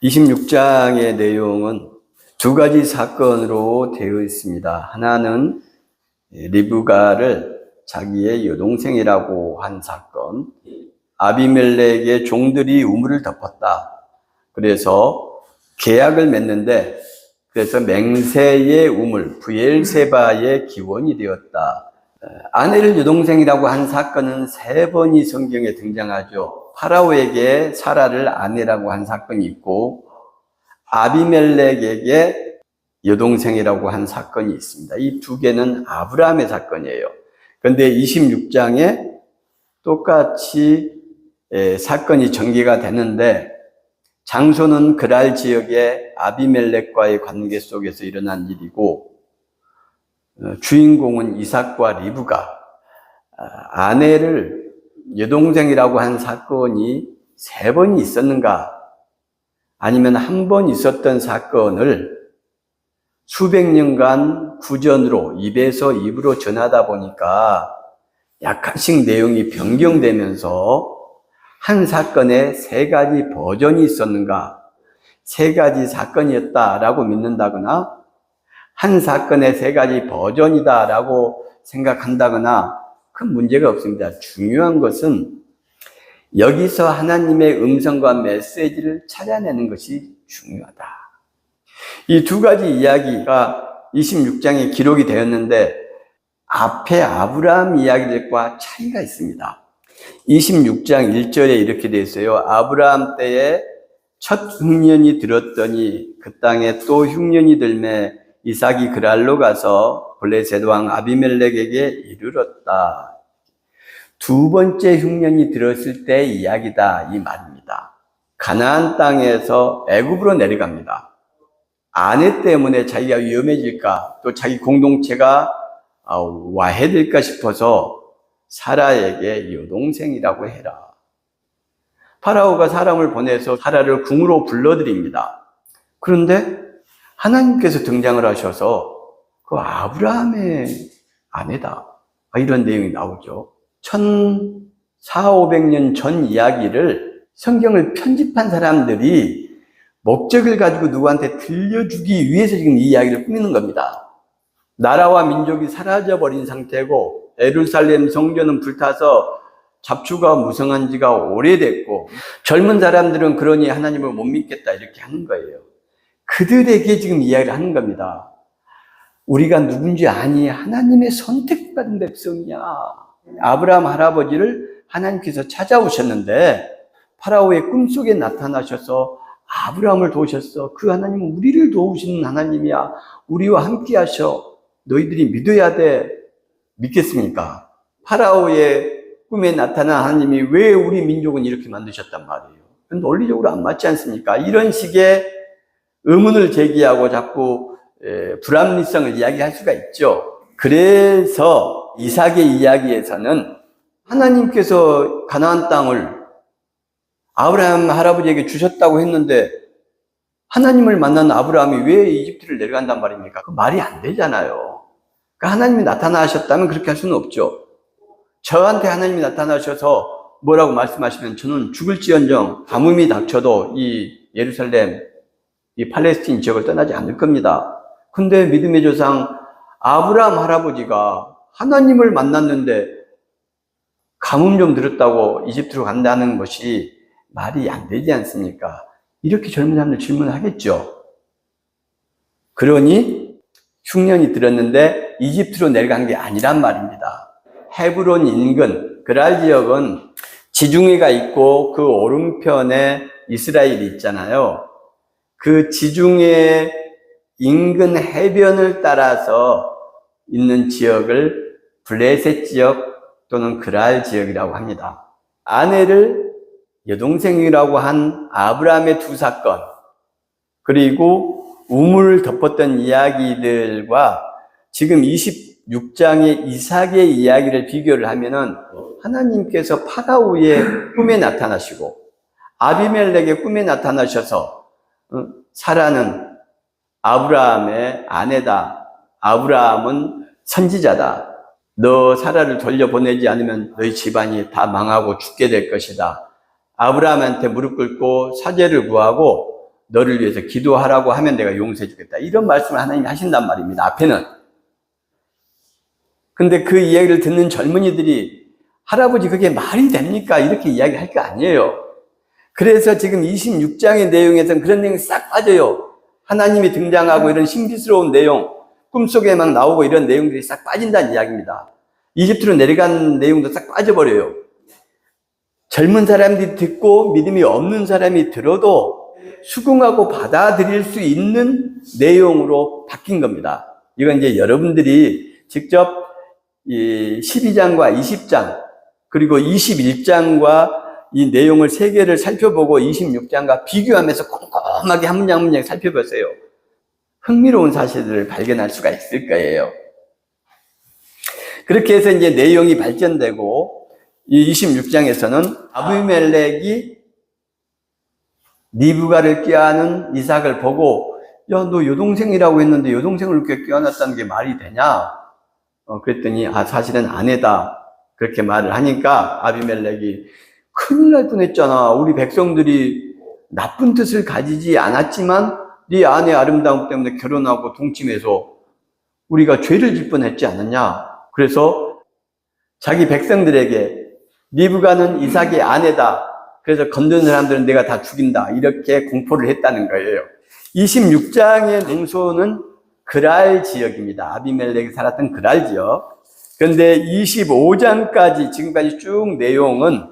26장의 내용은 두 가지 사건으로 되어 있습니다. 하나는 리브가를 자기의 여동생이라고 한 사건, 아비멜렉의 종들이 우물을 덮었다. 그래서 계약을 맺는데, 그래서 맹세의 우물, 브엘세바의 기원이 되었다. 아내를 여동생이라고 한 사건은 3번이 성경에 등장하죠. 파라오에게 사라를 아내라고 한 사건이 있고, 아비멜렉에게 여동생이라고 한 사건이 있습니다. 이 두 개는 아브라함의 사건이에요. 그런데 26장에 똑같이 사건이 전개가 되는데, 장소는 그랄 지역의 아비멜렉과의 관계 속에서 일어난 일이고, 주인공은 이삭과 리브가, 아내를 여동생이라고 한 사건이 3번이 있었는가, 아니면 한 번 있었던 사건을 수백 년간 구전으로 입에서 입으로 전하다 보니까 약간씩 내용이 변경되면서 한 사건에 3가지 버전이 있었는가, 3가지 사건이었다라고 믿는다거나 한 사건에 3가지 버전이다라고 생각한다거나 큰 문제가 없습니다. 중요한 것은 여기서 하나님의 음성과 메시지를 찾아내는 것이 중요하다. 이 두 가지 이야기가 26장에 기록이 되었는데 앞에 아브라함 이야기들과 차이가 있습니다. 26장 1절에 이렇게 되어 있어요. 아브라함 때에 첫 흉년이 들었더니 그 땅에 또 흉년이 들매 이삭이 그랄로 가서 블레셋 왕 아비멜렉에게 이르렀다. 2번째 흉년이 들었을 때 이야기다, 이 말입니다. 가나안 땅에서 애굽으로 내려갑니다. 아내 때문에 자기가 위험해질까, 또 자기 공동체가 와해될까 싶어서 사라에게 여동생이라고 해라. 파라오가 사람을 보내서 사라를 궁으로 불러들입니다. 그런데 하나님께서 등장을 하셔서 그 아브라함의 아내다, 이런 내용이 나오죠. 1400~500년 전 이야기를 성경을 편집한 사람들이 목적을 가지고 누구한테 들려주기 위해서 지금 이 이야기를 꾸미는 겁니다. 나라와 민족이 사라져버린 상태고 예루살렘 성전은 불타서 잡초가 무성한 지가 오래됐고 젊은 사람들은 그러니 하나님을 못 믿겠다 이렇게 하는 거예요. 그들에게 지금 이야기를 하는 겁니다. 우리가 누군지 아니? 하나님의 선택받은 백성이야. 아브라함 할아버지를 하나님께서 찾아오셨는데 파라오의 꿈속에 나타나셔서 아브라함을 도우셨어. 그 하나님은 우리를 도우시는 하나님이야. 우리와 함께 하셔. 너희들이 믿어야 돼. 믿겠습니까? 파라오의 꿈에 나타난 하나님이 왜 우리 민족은 이렇게 만드셨단 말이에요. 논리적으로 안 맞지 않습니까? 이런 식의 의문을 제기하고 자꾸 불합리성을 이야기할 수가 있죠. 그래서 이삭의 이야기에서는 하나님께서 가나안 땅을 아브라함 할아버지에게 주셨다고 했는데 하나님을 만난 아브라함이 왜 이집트를 내려간단 말입니까? 그 말이 안 되잖아요. 그러니까 하나님이 나타나셨다면 그렇게 할 수는 없죠. 저한테 하나님이 나타나셔서 뭐라고 말씀하시면 저는 죽을지언정 가뭄이 닥쳐도 이 예루살렘, 이 팔레스틴 지역을 떠나지 않을 겁니다. 근데 믿음의 조상 아브라함 할아버지가 하나님을 만났는데 가뭄 좀 들었다고 이집트로 간다는 것이 말이 안 되지 않습니까? 이렇게 젊은 사람들 질문하겠죠. 그러니 흉년이 들었는데 이집트로 내려간 게 아니란 말입니다. 헤브론 인근 그랄 지역은 지중해가 있고 그 오른편에 이스라엘이 있잖아요. 그 지중해 인근 해변을 따라서 있는 지역을 블레셋 지역 또는 그랄 지역이라고 합니다. 아내를 여동생이라고 한 아브라함의 2 사건, 그리고 우물을 덮었던 이야기들과 지금 26장의 이삭의 이야기를 비교를 하면은 하나님께서 파라오의 꿈에 나타나시고 아비멜렉의 꿈에 나타나셔서 사라는 아브라함의 아내다. 아브라함은 선지자다. 너 사라를 돌려보내지 않으면 너희 집안이 다 망하고 죽게 될 것이다. 아브라함한테 무릎 꿇고 사죄를 구하고 너를 위해서 기도하라고 하면 내가 용서해 주겠다. 이런 말씀을 하나님이 하신단 말입니다. 앞에는. 근데 그 이야기를 듣는 젊은이들이 할아버지 그게 말이 됩니까? 이렇게 이야기할 거 아니에요. 그래서 지금 26장의 내용에서는 그런 내용이 싹 빠져요. 하나님이 등장하고 이런 신비스러운 내용, 꿈속에 막 나오고 이런 내용들이 싹 빠진다는 이야기입니다. 이집트로 내려간 내용도 싹 빠져버려요. 젊은 사람들이 듣고 믿음이 없는 사람이 들어도 수긍하고 받아들일 수 있는 내용으로 바뀐 겁니다. 이건 이제 여러분들이 직접 이 12장과 20장 그리고 21장과 이 내용을 세 개를 살펴보고 26장과 비교하면서 꼼꼼하게 한 문장 한 문장 살펴보세요. 흥미로운 사실들을 발견할 수가 있을 거예요. 그렇게 해서 이제 내용이 발전되고 이 26장에서는 아비멜렉이 리브가를 껴안은 이삭을 보고 야, 너 여동생이라고 했는데 여동생을 이렇게 껴안았다는 게 말이 되냐? 그랬더니 사실은 아내다. 그렇게 말을 하니까 아비멜렉이 큰일 날 뻔했잖아. 우리 백성들이 나쁜 뜻을 가지지 않았지만 네 아내 아름다움 때문에 결혼하고 동침해서 우리가 죄를 질 뻔했지 않았냐. 그래서 자기 백성들에게 리브가는 이삭의 아내다. 그래서 건드는 사람들은 내가 다 죽인다. 이렇게 공포를 했다는 거예요. 26장의 명소는 그랄 지역입니다. 아비멜렉이 살았던 그랄 지역. 그런데 25장까지 지금까지 쭉 내용은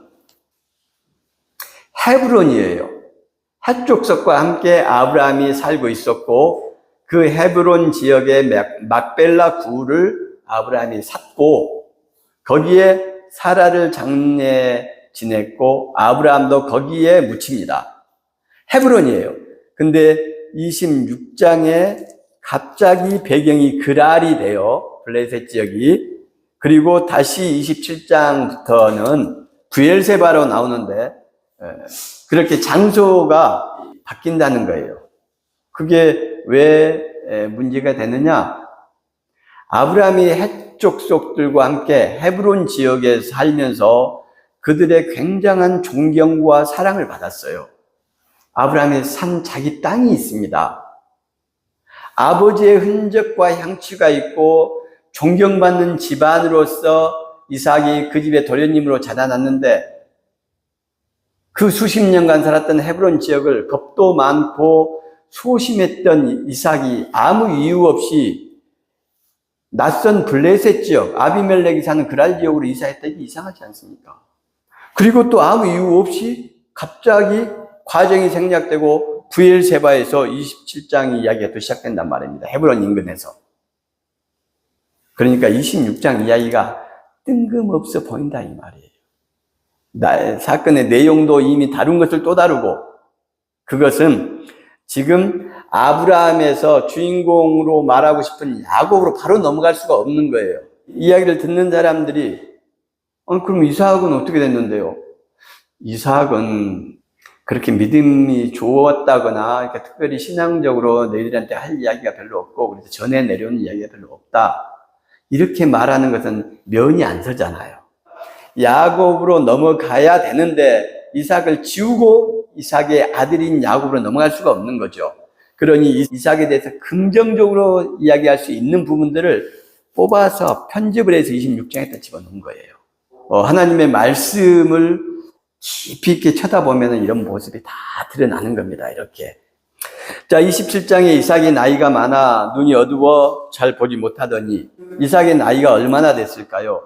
헤브론이에요. 헷족속과 함께 아브라함이 살고 있었고 그 헤브론 지역의 막벨라 구를 아브라함이 샀고 거기에 사라를 장례 지냈고 아브라함도 거기에 묻힙니다. 헤브론이에요. 근데 26장에 갑자기 배경이 그랄이 돼요. 블레셋 지역이. 그리고 다시 27장부터는 브엘세바로 나오는데 그렇게 장소가 바뀐다는 거예요. 그게 왜 문제가 되느냐? 아브라함이 헷족속들과 함께 헤브론 지역에 살면서 그들의 굉장한 존경과 사랑을 받았어요. 아브라함이 산 자기 땅이 있습니다. 아버지의 흔적과 향취가 있고 존경받는 집안으로서 이삭이 그 집의 도련님으로 자라났는데 그 수십 년간 살았던 헤브론 지역을 겁도 많고 소심했던 이삭이 아무 이유 없이 낯선 블레셋 지역, 아비멜렉이 사는 그랄 지역으로 이사했다니 이상하지 않습니까? 그리고 또 아무 이유 없이 갑자기 과정이 생략되고 브엘세바에서 27장 이야기가 또 시작된단 말입니다. 헤브론 인근에서. 그러니까 26장 이야기가 뜬금없어 보인다 이 말이에요. 사건의 내용도 이미 다룬 것을 또 다루고 그것은 지금 아브라함에서 주인공으로 말하고 싶은 야곱으로 바로 넘어갈 수가 없는 거예요. 이야기를 듣는 사람들이 그럼 이삭은 어떻게 됐는데요? 이삭은 그렇게 믿음이 좋았다거나 이렇게 특별히 신앙적으로 너희들한테 할 이야기가 별로 없고 그래서 전해 내려오는 이야기가 별로 없다. 이렇게 말하는 것은 면이 안 서잖아요. 야곱으로 넘어가야 되는데 이삭을 지우고 이삭의 아들인 야곱으로 넘어갈 수가 없는 거죠. 그러니 이삭에 대해서 긍정적으로 이야기할 수 있는 부분들을 뽑아서 편집을 해서 26장에다 집어넣은 거예요. 하나님의 말씀을 깊이 있게 쳐다보면 이런 모습이 다 드러나는 겁니다. 이렇게. 자, 27장에 이삭의 나이가 많아 눈이 어두워 잘 보지 못하더니 이삭의 나이가 얼마나 됐을까요?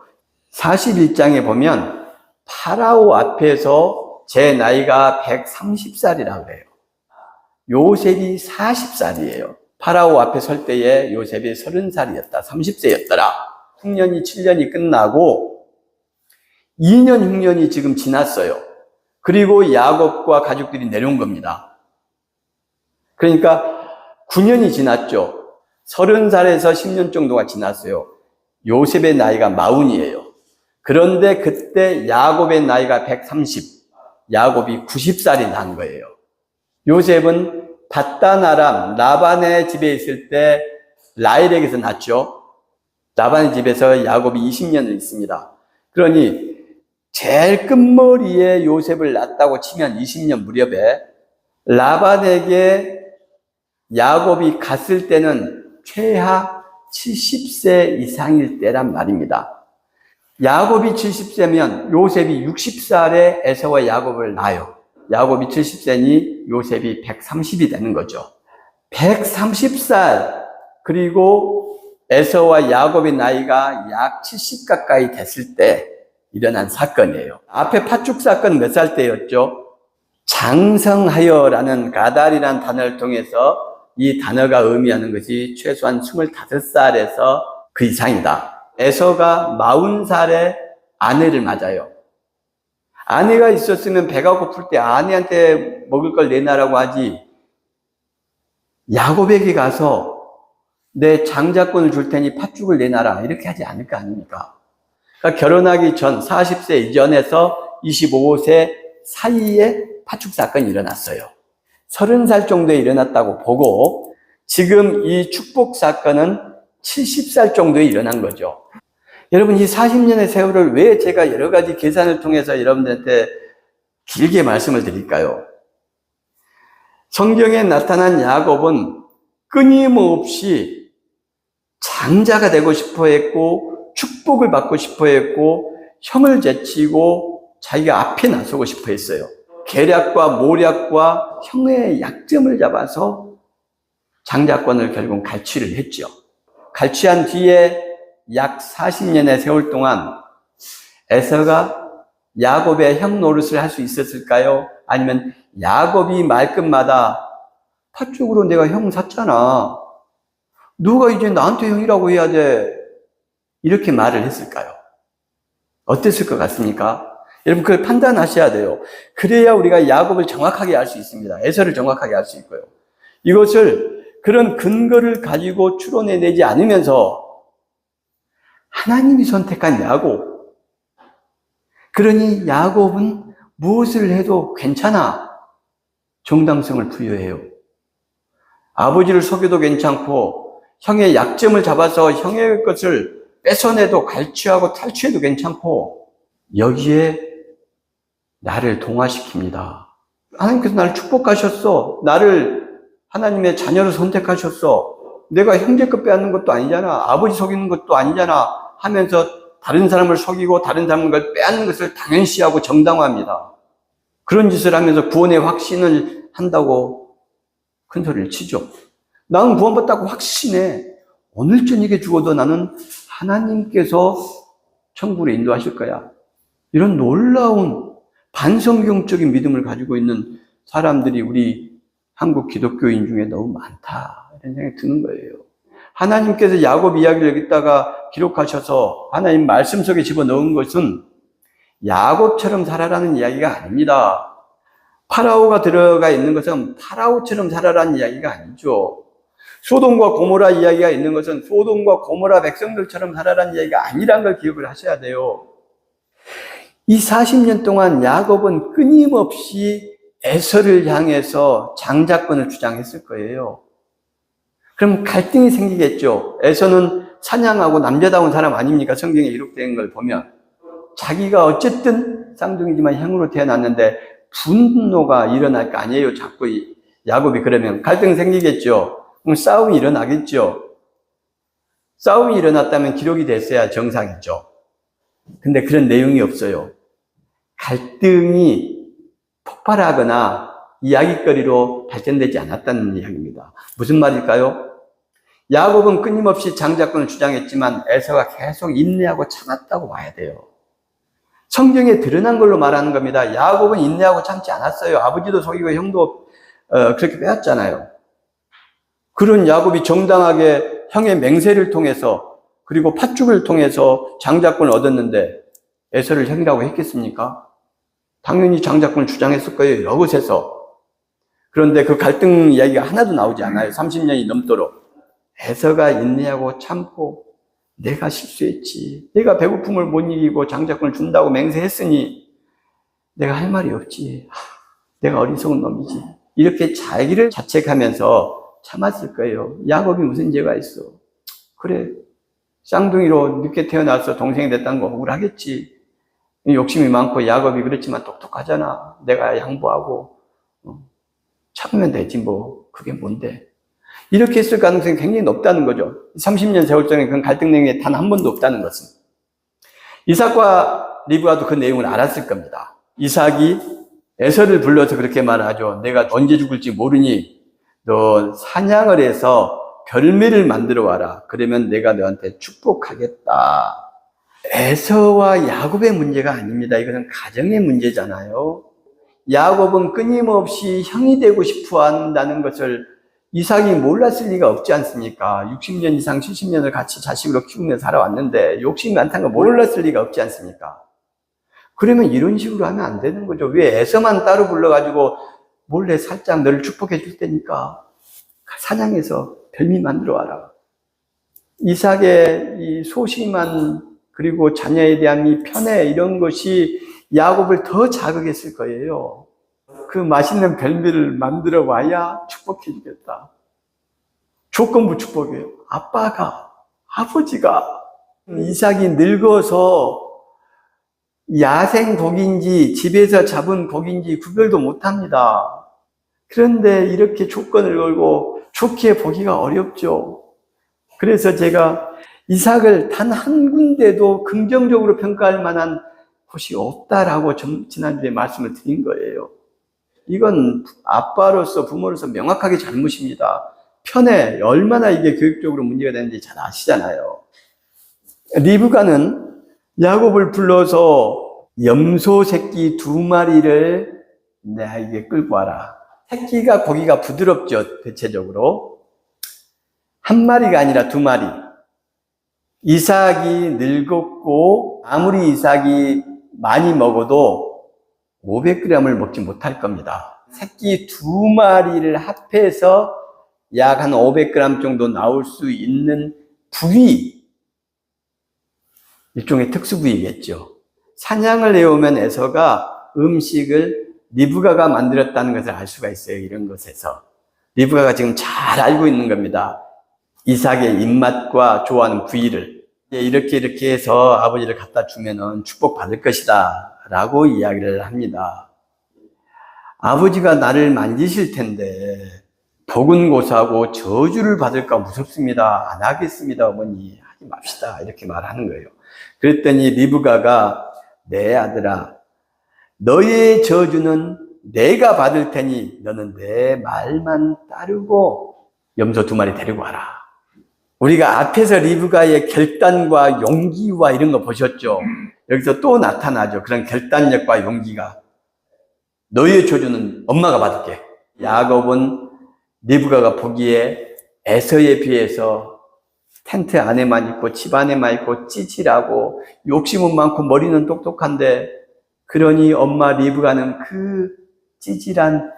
41장에 보면 파라오 앞에서 제 나이가 130살이라고 그래요. 요셉이 40살이에요. 파라오 앞에 설 때에 요셉이 30살이었다. 30세였더라. 흉년이 7년이 끝나고 2년 흉년이 지금 지났어요. 그리고 야곱과 가족들이 내려온 겁니다. 그러니까 9년이 지났죠. 30살에서 10년 정도가 지났어요. 요셉의 나이가 40이에요. 그런데 그때 야곱의 나이가 130, 야곱이 90살이 난 거예요. 요셉은 밧단 아람 라반의 집에 있을 때 라헬에게서 낳죠. 라반의 집에서 야곱이 20년을 있습니다. 그러니 제일 끝머리에 요셉을 낳았다고 치면 20년 무렵에 라반에게 야곱이 갔을 때는 최하 70세 이상일 때란 말입니다. 야곱이 70세면 요셉이 60살에 에서와 야곱을 낳아요. 야곱이 70세니 요셉이 130이 되는 거죠. 130살, 그리고 에서와 야곱의 나이가 약 70 가까이 됐을 때 일어난 사건이에요. 앞에 팥죽 사건 몇 살 때였죠? 장성하여라는 가달이라는 단어를 통해서 이 단어가 의미하는 것이 최소한 25살에서 그 이상이다. 에서가 40살에 아내를 맞아요. 아내가 있었으면 배가 고플 때 아내한테 먹을 걸 내놔라고 하지, 야곱에게 가서 내 장자권을 줄 테니 팥죽을 내놔라 이렇게 하지 않을 거 아닙니까? 그러니까 결혼하기 전 40세 이전에서 25세 사이에 팥죽 사건이 일어났어요. 30살 정도에 일어났다고 보고, 지금 이 축복 사건은 70살 정도에 일어난 거죠. 여러분, 이 40년의 세월을 왜 제가 여러 가지 계산을 통해서 여러분들한테 길게 말씀을 드릴까요? 성경에 나타난 야곱은 끊임없이 장자가 되고 싶어 했고, 축복을 받고 싶어 했고, 형을 제치고 자기가 앞에 나서고 싶어 했어요. 계략과 모략과 형의 약점을 잡아서 장자권을 결국 갈취를 했죠. 갈취한 뒤에 약 40년의 세월 동안 에서가 야곱의 형 노릇을 할 수 있었을까요? 아니면 야곱이 말끝마다 팥죽으로 내가 형 샀잖아, 누가 이제 나한테 형이라고 해야 돼, 이렇게 말을 했을까요? 어땠을 것 같습니까? 여러분, 그걸 판단하셔야 돼요. 그래야 우리가 야곱을 정확하게 알 수 있습니다. 에서를 정확하게 알 수 있고요. 이것을, 그런 근거를 가지고 추론해내지 않으면서 하나님이 선택한 야곱, 그러니 야곱은 무엇을 해도 괜찮아, 정당성을 부여해요. 아버지를 속여도 괜찮고, 형의 약점을 잡아서 형의 것을 뺏어내도 갈취하고 탈취해도 괜찮고, 여기에 나를 동화시킵니다. 하나님께서 나를 축복하셨어. 나를 하나님의 자녀로 선택하셨어. 내가 형제급 빼앗는 것도 아니잖아. 아버지 속이는 것도 아니잖아. 하면서 다른 사람을 속이고 다른 사람을 빼앗는 것을 당연시하고 정당화합니다. 그런 짓을 하면서 구원의 확신을 한다고 큰 소리를 치죠. 나는 구원받았다고 확신해. 오늘 저녁에 죽어도 나는 하나님께서 천국으로 인도하실 거야. 이런 놀라운 반성경적인 믿음을 가지고 있는 사람들이 우리 한국 기독교인 중에 너무 많다, 이런 생각이 드는 거예요. 하나님께서 야곱 이야기를 여기다가 기록하셔서 하나님 말씀 속에 집어넣은 것은 야곱처럼 살아라는 이야기가 아닙니다. 파라오가 들어가 있는 것은 파라오처럼 살아라는 이야기가 아니죠. 소돔과 고모라 이야기가 있는 것은 소돔과 고모라 백성들처럼 살아라는 이야기가 아니라는 걸 기억을 하셔야 돼요. 이 40년 동안 야곱은 끊임없이 에서를 향해서 장자권을 주장했을 거예요. 그럼 갈등이 생기겠죠. 에서는 사냥하고 남자다운 사람 아닙니까? 성경에 기록된 걸 보면. 자기가 어쨌든 쌍둥이지만 형으로 태어났는데 분노가 일어날 거 아니에요. 자꾸 야곱이 그러면 갈등 생기겠죠. 그럼 싸움이 일어나겠죠. 싸움이 일어났다면 기록이 됐어야 정상이죠. 근데 그런 내용이 없어요. 갈등이 폭발하거나 이야기거리로 발전되지 않았다는 이야기입니다. 무슨 말일까요? 야곱은 끊임없이 장자권을 주장했지만 에서가 계속 인내하고 참았다고 봐야 돼요. 성경에 드러난 걸로 말하는 겁니다. 야곱은 인내하고 참지 않았어요. 아버지도 속이고 형도 그렇게 빼앗잖아요. 그런 야곱이 정당하게 형의 맹세를 통해서 그리고 팥죽을 통해서 장자권을 얻었는데 에서를 형이라고 했겠습니까? 당연히 장자권을 주장했을 거예요. 여러 곳에서. 그런데 그 갈등 이야기가 하나도 나오지 않아요. 30년이 넘도록. 에서가 인내하고 참고 내가 실수했지. 내가 배고픔을 못 이기고 장자권을 준다고 맹세했으니 내가 할 말이 없지. 내가 어리석은 놈이지. 이렇게 자기를 자책하면서 참았을 거예요. 야곱이 무슨 죄가 있어. 그래, 쌍둥이로 늦게 태어나서 동생이 됐다는 거 억울하겠지. 욕심이 많고 야곱이 그렇지만 똑똑하잖아. 내가 양보하고. 참으면 되지 뭐 그게 뭔데. 이렇게 했을 가능성이 굉장히 높다는 거죠. 30년 세월 동안 그런 갈등 내용이 단 한 번도 없다는 것은. 이삭과 리브가도 그 내용을 알았을 겁니다. 이삭이 에서를 불러서 그렇게 말하죠. 내가 언제 죽을지 모르니 너 사냥을 해서 별매를 만들어 와라. 그러면 내가 너한테 축복하겠다. 에서와 야곱의 문제가 아닙니다. 이것은 가정의 문제잖아요. 야곱은 끊임없이 형이 되고 싶어 한다는 것을 이삭이 몰랐을 리가 없지 않습니까? 60년 이상 70년을 같이 자식으로 키우며 살아왔는데 욕심이 많다는 걸 몰랐을 리가 없지 않습니까? 그러면 이런 식으로 하면 안 되는 거죠. 왜 에서만 따로 불러가지고 몰래 살짝 너를 축복해 줄 테니까 사냥해서 별미 만들어 와라. 이삭의 이 소심한 그리고 자녀에 대한 이 편애 이런 것이 야곱을 더 자극했을 거예요. 그 맛있는 별미를 만들어 와야 축복해 주겠다. 조건부 축복이에요. 아빠가, 아버지가 이삭이 늙어서 야생 고기인지 집에서 잡은 고기인지 구별도 못합니다. 그런데 이렇게 조건을 걸고 좋게 보기가 어렵죠. 그래서 제가 이삭을 단 한 군데도 긍정적으로 평가할 만한 곳이 없다라고 지난주에 말씀을 드린 거예요. 이건 아빠로서 부모로서 명확하게 잘못입니다. 편애, 얼마나 이게 교육적으로 문제가 되는지 잘 아시잖아요. 리브가는 야곱을 불러서 염소 새끼 2마리를 내게 끌고 와라. 새끼가 고기가 부드럽죠, 대체적으로. 한 마리가 아니라 2마리. 이삭이 늙었고 아무리 이삭이 많이 먹어도 500g을 먹지 못할 겁니다. 새끼 2마리를 합해서 약 한 500g 정도 나올 수 있는 부위, 일종의 특수부위겠죠. 사냥을 해오면 에서가 음식을 리브가가 만들었다는 것을 알 수가 있어요. 이런 것에서 리브가가 지금 잘 알고 있는 겁니다. 이삭의 입맛과 좋아하는 부위를 이렇게 해서 아버지를 갖다 주면은 축복받을 것이다 라고 이야기를 합니다. 아버지가 나를 만지실 텐데 복은 고사하고 저주를 받을까 무섭습니다. 안 하겠습니다 어머니, 하지 맙시다 이렇게 말하는 거예요. 그랬더니 리브가가 내 아들아, 너의 저주는 내가 받을 테니 너는 내 말만 따르고 염소 2마리 데리고 와라. 우리가 앞에서 리브가의 결단과 용기와 이런 거 보셨죠? 여기서 또 나타나죠. 그런 결단력과 용기가. 너의 저주는 엄마가 받을게. 야곱은 리브가가 보기에 에서에 비해서 텐트 안에만 있고 집 안에만 있고 찌질하고 욕심은 많고 머리는 똑똑한데, 그러니 엄마 리브가는 그 찌질한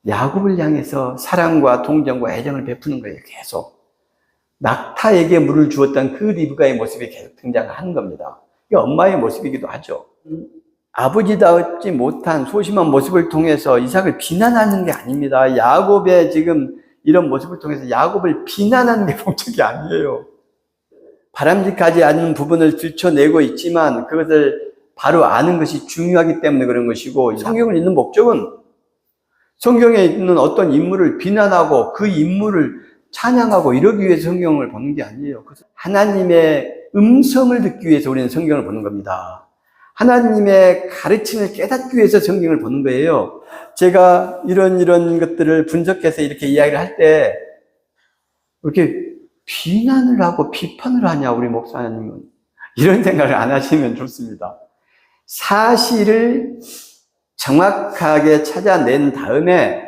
야곱을 향해서 사랑과 동정과 애정을 베푸는 거예요. 계속. 낙타에게 물을 주었던 그 리브가의 모습이 계속 등장하는 겁니다. 이게 엄마의 모습이기도 하죠. 아버지답지 못한 소심한 모습을 통해서 이삭을 비난하는 게 아닙니다. 야곱의 지금 이런 모습을 통해서 야곱을 비난하는 게 목적이 아니에요. 바람직하지 않은 부분을 들춰내고 있지만 그것을 바로 아는 것이 중요하기 때문에 그런 것이고, 성경을 읽는 목적은 성경에 있는 어떤 인물을 비난하고 그 인물을 찬양하고 이러기 위해서 성경을 보는 게 아니에요. 하나님의 음성을 듣기 위해서 우리는 성경을 보는 겁니다. 하나님의 가르침을 깨닫기 위해서 성경을 보는 거예요. 제가 이런 것들을 분석해서 이렇게 이야기를 할 때 이렇게 비난을 하고 비판을 하냐 우리 목사님은, 이런 생각을 안 하시면 좋습니다. 사실을 정확하게 찾아낸 다음에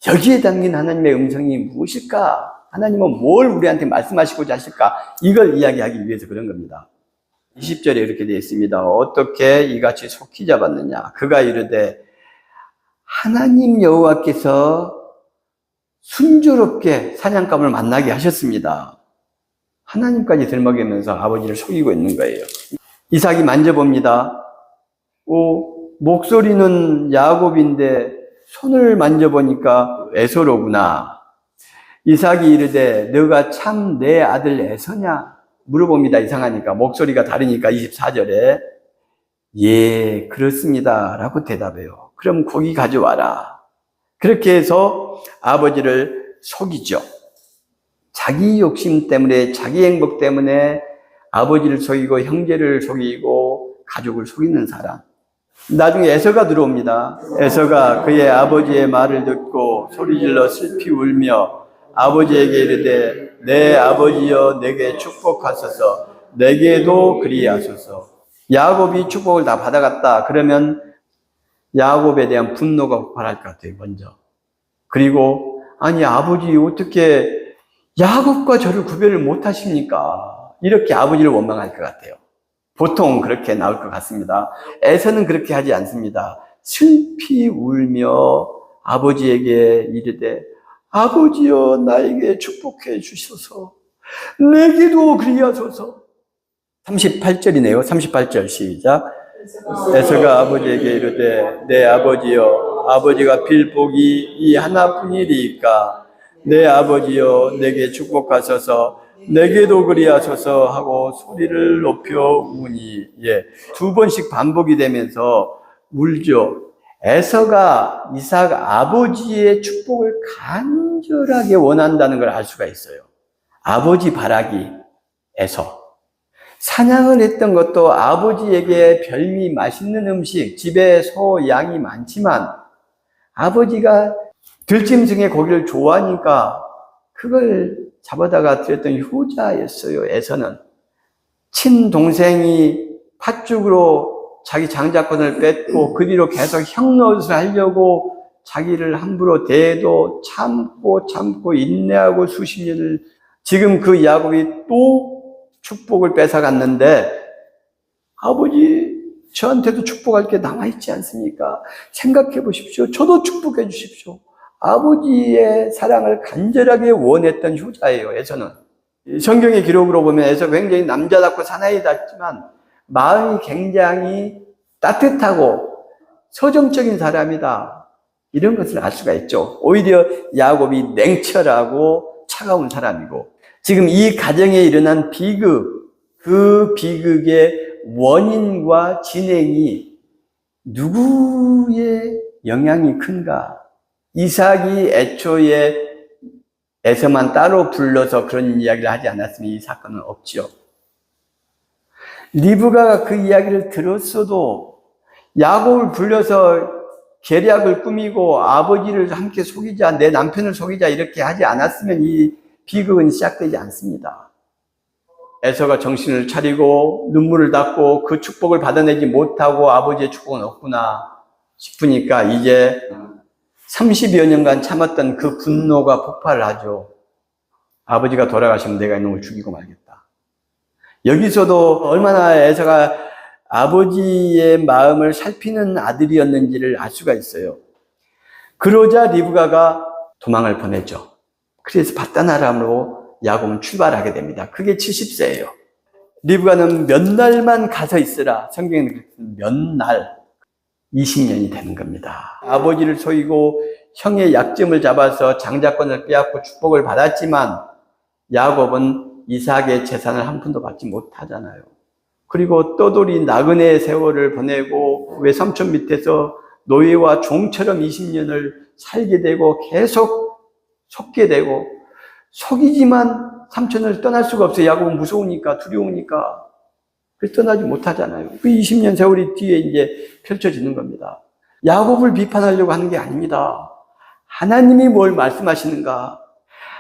여기에 담긴 하나님의 음성이 무엇일까? 하나님은 뭘 우리한테 말씀하시고자 하실까? 이걸 이야기하기 위해서 그런 겁니다. 20절에 이렇게 되어 있습니다. 어떻게 이같이 속히 잡았느냐? 그가 이르되 하나님 여호와께서 순조롭게 사냥감을 만나게 하셨습니다. 하나님까지 들먹이면서 아버지를 속이고 있는 거예요. 이삭이 만져봅니다. 목소리는 야곱인데 손을 만져보니까 에서로구나. 이삭이 이르되 너가 참 내 아들 에서냐? 물어봅니다. 이상하니까 목소리가 다르니까 24절에 예 그렇습니다 라고 대답해요. 그럼 고기 가져와라. 그렇게 해서 아버지를 속이죠. 자기 욕심 때문에, 자기 행복 때문에 아버지를 속이고 형제를 속이고 가족을 속이는 사람. 나중에 에서가 들어옵니다. 에서가 그의 아버지의 말을 듣고 소리질러 슬피 울며 아버지에게 이르되 내 아버지여 내게 축복하소서, 내게도 그리하소서. 야곱이 축복을 다 받아갔다 그러면 야곱에 대한 분노가 폭발할 것 같아요, 먼저. 그리고 아니 아버지 어떻게 야곱과 저를 구별을 못하십니까? 이렇게 아버지를 원망할 것 같아요. 보통 그렇게 나올 것 같습니다. 에서는 그렇게 하지 않습니다. 슬피 울며 아버지에게 이르되 아버지여 나에게 축복해 주셔서 내게도 그리하소서. 38절이네요. 38절 시작. 에서가 아버지에게 이르되 내 아버지여 아버지가 빌 복이 이 하나뿐이리이까 내 아버지여 내게 축복하소서 내게도 그리하소서 하고 소리를 높여 우니. 예, 두 번씩 반복이 되면서 울죠. 에서가 이삭 아버지의 축복을 간절하게 원한다는 걸 알 수가 있어요. 아버지 바라기 에서. 사냥을 했던 것도 아버지에게 별미 맛있는 음식, 집에 소, 양이 많지만 아버지가 들짐승의 고기를 좋아하니까 그걸 잡아다가 드렸던 효자였어요, 에서는. 친동생이 팥죽으로 자기 장자권을 뺏고 그 뒤로 계속 형노릇을 하려고 자기를 함부로 대해도 참고 인내하고 수십 년을, 지금 그 야곱이 또 축복을 뺏어갔는데 아버지 저한테도 축복할 게 남아있지 않습니까? 생각해 보십시오. 저도 축복해 주십시오. 아버지의 사랑을 간절하게 원했던 효자예요, 에서는. 성경의 기록으로 보면 에서 굉장히 남자답고 사나이답지만 마음이 굉장히 따뜻하고 서정적인 사람이다. 이런 것을 알 수가 있죠. 오히려 야곱이 냉철하고 차가운 사람이고, 지금 이 가정에 일어난 비극, 그 비극의 원인과 진행이 누구의 영향이 큰가? 이삭이 애초에 에서만 따로 불러서 그런 이야기를 하지 않았으면 이 사건은 없죠. 리브가가 그 이야기를 들었어도 야곱을 불러서 계략을 꾸미고 아버지를 함께 속이자, 내 남편을 속이자 이렇게 하지 않았으면 이 비극은 시작되지 않습니다. 에서가 정신을 차리고 눈물을 닦고 그 축복을 받아내지 못하고 아버지의 축복은 없구나 싶으니까 이제 30여 년간 참았던 그 분노가 폭발을 하죠. 아버지가 돌아가시면 내가 이놈을 죽이고 말겠다. 여기서도 얼마나 에서가 아버지의 마음을 살피는 아들이었는지를 알 수가 있어요. 그러자 리브가가 도망을 보내죠. 그래서 바다나람으로 야곱은 출발하게 됩니다. 그게 70세예요. 리브가는 몇 날만 가서 있으라. 성경에는 몇 날, 20년이 되는 겁니다. 아버지를 속이고 형의 약점을 잡아서 장자권을 빼앗고 축복을 받았지만 야곱은 이삭의 재산을 한 푼도 받지 못하잖아요. 그리고 떠돌이 나그네 세월을 보내고 외삼촌 밑에서 노예와 종처럼 20년을 살게 되고 계속 속게 되고, 속이지만 삼촌을 떠날 수가 없어요. 야곱은 무서우니까, 두려우니까. 그래서 떠나지 못하잖아요. 그 20년 세월이 뒤에 이제 펼쳐지는 겁니다. 야곱을 비판하려고 하는 게 아닙니다. 하나님이 뭘 말씀하시는가?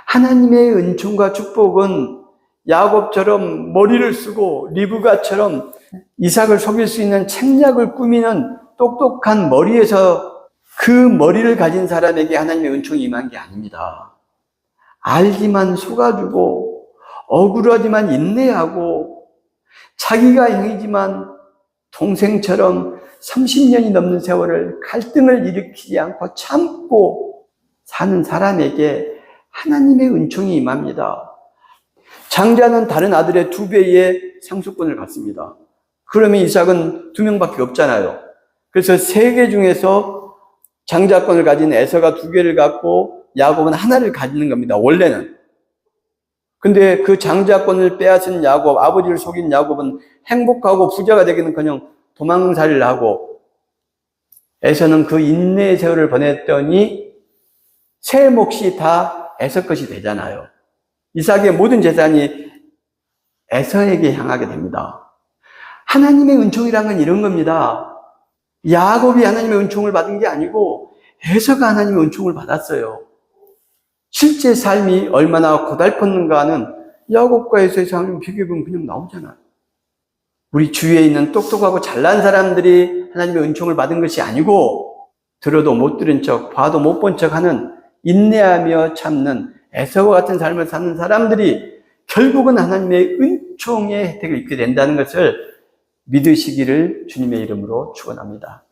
하나님의 은총과 축복은 야곱처럼 머리를 쓰고 리브가처럼 이삭을 속일 수 있는 책략을 꾸미는 똑똑한 머리에서, 그 머리를 가진 사람에게 하나님의 은총이 임한 게 아닙니다. 알기만 속아주고 억울하지만 인내하고 자기가 형이지만 동생처럼 30년이 넘는 세월을 갈등을 일으키지 않고 참고 사는 사람에게 하나님의 은총이 임합니다. 장자는 다른 아들의 2배의 상속권을 갖습니다. 그러면 이삭은 2명밖에 없잖아요. 그래서 3개 중에서 장자권을 가진 에서가 2개를 갖고 야곱은 하나를 가지는 겁니다, 원래는. 근데 그 장자권을 빼앗은 야곱, 아버지를 속인 야곱은 행복하고 부자가 되기는커녕 도망살이를 하고, 에서는 그 인내의 세월을 보냈더니 세 몫이 다 에서 것이 되잖아요. 이삭의 모든 재산이 에서에게 향하게 됩니다. 하나님의 은총이란 건 이런 겁니다. 야곱이 하나님의 은총을 받은 게 아니고 에서가 하나님의 은총을 받았어요. 실제 삶이 얼마나 고달팠는가는 야곱과 에서의 삶을 비교해보면 그냥 나오잖아요. 우리 주위에 있는 똑똑하고 잘난 사람들이 하나님의 은총을 받은 것이 아니고 들어도 못 들은 척, 봐도 못 본 척 하는 인내하며 참는 에서와 같은 삶을 사는 사람들이 결국은 하나님의 은총의 혜택을 입게 된다는 것을 믿으시기를 주님의 이름으로 축원합니다.